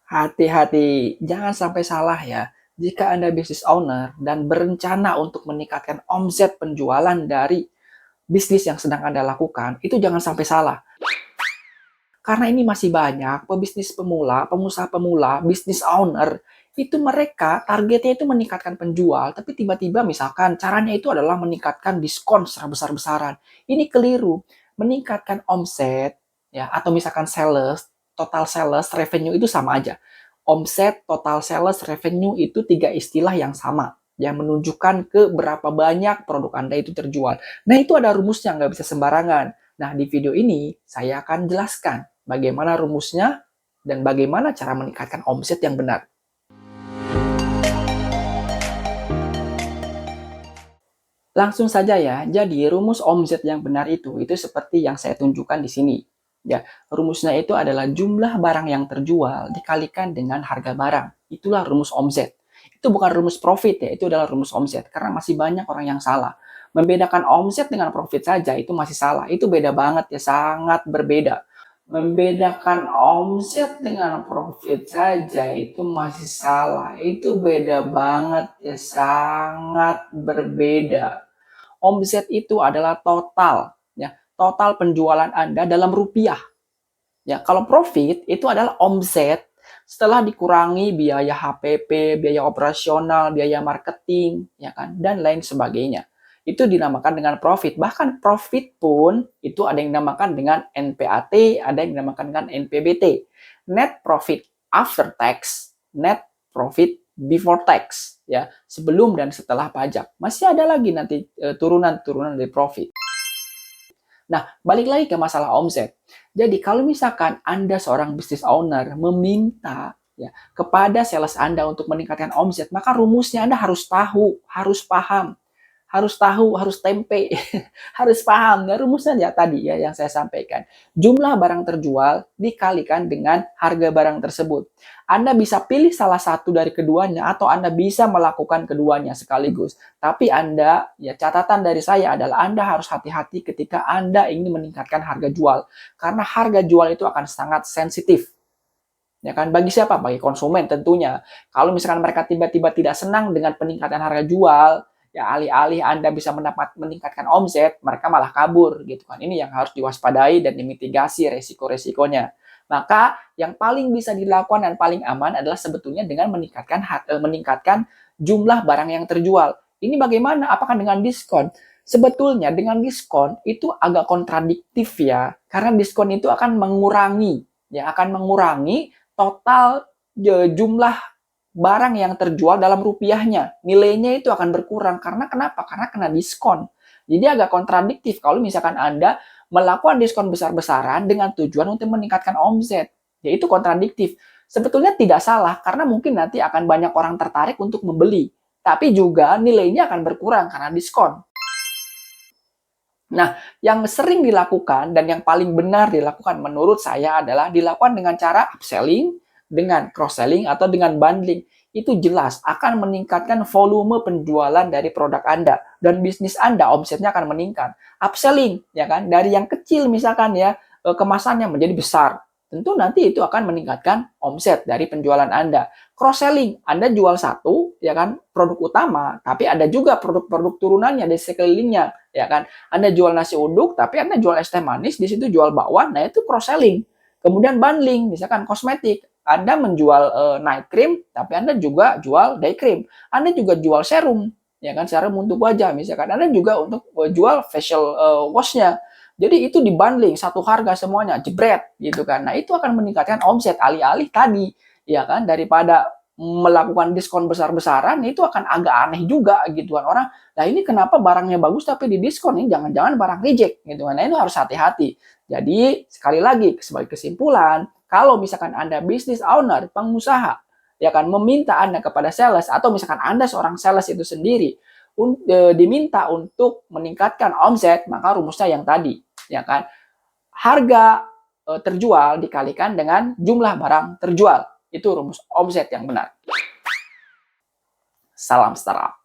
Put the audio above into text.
Hati-hati, jangan sampai salah ya. Jika Anda business owner dan berencana untuk meningkatkan omset penjualan dari bisnis yang sedang Anda lakukan, itu jangan sampai salah. Karena ini masih banyak pebisnis pemula, pengusaha pemula, business owner, itu mereka targetnya itu meningkatkan penjual, tapi tiba-tiba misalkan caranya itu adalah meningkatkan diskon secara besar-besaran. Ini keliru. Meningkatkan omset, ya, atau misalkan sales, total sales, revenue itu sama aja. Omset, total sales, revenue itu tiga istilah yang sama, yang menunjukkan ke berapa banyak produk Anda itu terjual. Nah, itu ada rumusnya, nggak bisa sembarangan. Nah, di video ini saya akan jelaskan bagaimana rumusnya dan bagaimana cara meningkatkan omset yang benar. Langsung saja ya, jadi rumus omset yang benar itu seperti yang saya tunjukkan di sini. Ya, rumusnya itu adalah jumlah barang yang terjual dikalikan dengan harga barang. Itulah rumus omset. Itu bukan rumus profit ya, itu adalah rumus omset. Karena masih banyak orang yang salah. Membedakan omset dengan profit saja itu masih salah. Itu beda banget ya, sangat berbeda. Membedakan omset dengan profit saja itu masih salah. Itu beda banget ya, sangat berbeda. Omset itu adalah total, ya, total penjualan Anda dalam rupiah. Ya, kalau profit itu adalah omset setelah dikurangi biaya HPP, biaya operasional, biaya marketing, ya kan, dan lain sebagainya. Itu dinamakan dengan profit. Bahkan profit pun itu ada yang dinamakan dengan NPAT, ada yang dinamakan dengan NPBT. Net profit after tax, net profit before tax, ya, sebelum dan setelah pajak. Masih ada lagi nanti turunan-turunan dari profit. Nah, balik lagi ke masalah omset. Jadi, kalau misalkan Anda seorang business owner meminta ya kepada sales Anda untuk meningkatkan omset, maka rumusnya Anda harus tahu, harus paham, harus tempe, harus paham. Ya, rumusnya ya tadi ya yang saya sampaikan. Jumlah barang terjual dikalikan dengan harga barang tersebut. Anda bisa pilih salah satu dari keduanya atau Anda bisa melakukan keduanya sekaligus. Tapi Anda, ya catatan dari saya adalah Anda harus hati-hati ketika Anda ingin meningkatkan harga jual. Karena harga jual itu akan sangat sensitif. Ya kan, bagi siapa? Bagi konsumen tentunya. Kalau misalkan mereka tiba-tiba tidak senang dengan peningkatan harga jual, ya alih-alih Anda bisa meningkatkan omset, mereka malah kabur gitu kan. Ini yang harus diwaspadai dan dimitigasi resiko-resikonya. Maka yang paling bisa dilakukan dan paling aman adalah sebetulnya dengan meningkatkan jumlah barang yang terjual. Ini bagaimana? Apakah dengan diskon? Sebetulnya dengan diskon itu agak kontradiktif ya, karena diskon itu akan mengurangi total jumlah barang yang terjual dalam rupiahnya. Nilainya itu akan berkurang. Karena kenapa? Karena kena diskon. Jadi agak kontradiktif kalau misalkan Anda melakukan diskon besar-besaran dengan tujuan untuk meningkatkan omset. Yaitu kontradiktif. Sebetulnya tidak salah karena mungkin nanti akan banyak orang tertarik untuk membeli. Tapi juga nilainya akan berkurang karena diskon. Nah, yang sering dilakukan dan yang paling benar dilakukan menurut saya adalah dilakukan dengan cara upselling, dengan cross-selling, atau dengan bundling. Itu jelas akan meningkatkan volume penjualan dari produk Anda. Dan bisnis Anda, omsetnya akan meningkat. Upselling, ya kan, dari yang kecil misalkan ya, kemasannya menjadi besar. Tentu nanti itu akan meningkatkan omset dari penjualan Anda. Cross-selling, Anda jual satu, ya kan, produk utama, tapi ada juga produk-produk turunannya dari sekelilingnya, ya kan. Anda jual nasi uduk, tapi Anda jual es teh manis, di situ jual bakwan, nah itu cross-selling. Kemudian bundling, misalkan kosmetik, Anda menjual night cream, tapi Anda juga jual day cream. Anda juga jual serum, ya kan, serum untuk wajah, misalkan Anda juga untuk jual facial wash-nya. Jadi itu dibundling satu harga semuanya, jebret gitu kan. Nah, itu akan meningkatkan omset alih-alih tadi, ya kan, daripada melakukan diskon besar-besaran itu akan agak aneh juga gitu kan orang. Nah, ini kenapa barangnya bagus tapi di diskon, ini jangan-jangan barang reject gitu kan. Nah, itu harus hati-hati. Jadi sekali lagi sebagai kesimpulan, kalau misalkan Anda business owner, pengusaha, ya kan meminta Anda kepada sales atau misalkan Anda seorang sales itu sendiri diminta untuk meningkatkan omset, maka rumusnya yang tadi, ya kan. Harga terjual dikalikan dengan jumlah barang terjual. Itu rumus omset yang benar. Salam startup.